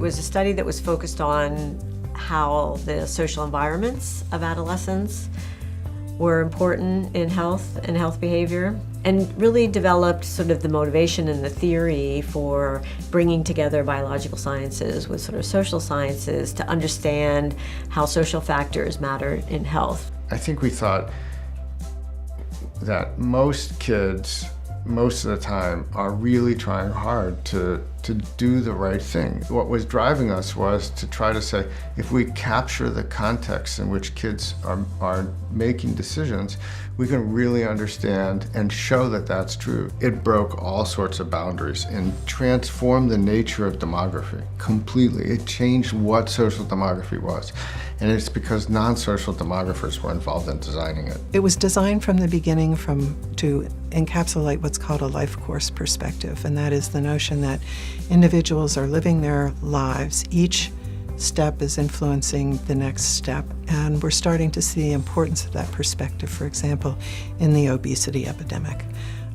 was a study that was focused on how the social environments of adolescents were important in health and health behavior, and really developed sort of the motivation and the theory for bringing together biological sciences with sort of social sciences to understand how social factors matter in health. I think we thought that most kids, most of the time, are really trying hard to do the right thing. What was driving us was to try to say, if we capture the context in which kids are making decisions, we can really understand and show that that's true. It broke all sorts of boundaries and transformed the nature of demography completely. It changed what social demography was. And it's because non-social demographers were involved in designing it. It was designed from the beginning to encapsulate what's called a life course perspective, and that is the notion that individuals are living their lives. Each step is influencing the next step, and we're starting to see the importance of that perspective, for example, in the obesity epidemic.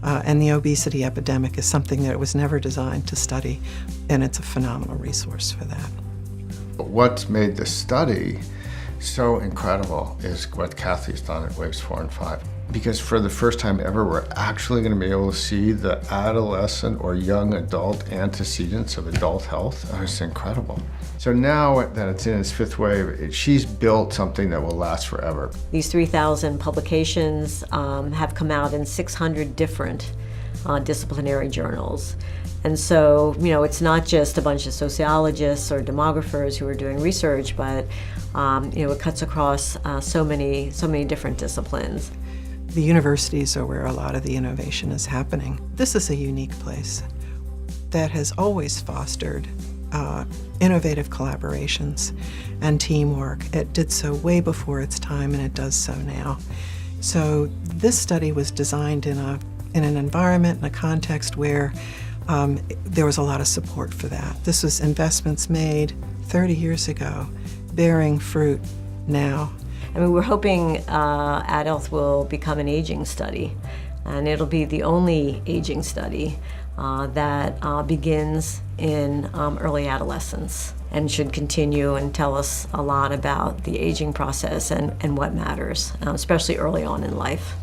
And the obesity epidemic is something that it was never designed to study, and it's a phenomenal resource for that. What's made this study so incredible is what Kathy's done at Waves 4 and 5. Because for the first time ever, we're actually going to be able to see the adolescent or young adult antecedents of adult health. Oh, it's incredible. So now that it's in its fifth wave, she's built something that will last forever. These 3,000 publications have come out in 600 different disciplinary journals. And so, it's not just a bunch of sociologists or demographers who are doing research, but it cuts across so many different disciplines. The universities are where a lot of the innovation is happening. This is a unique place that has always fostered innovative collaborations and teamwork. It did so way before its time, and it does so now. So this study was designed in an environment, in a context where there was a lot of support for that. This was investments made 30 years ago, bearing fruit now. I mean, we're hoping AdHealth will become an aging study, and it'll be the only aging study that begins in early adolescence and should continue and tell us a lot about the aging process and what matters, especially early on in life.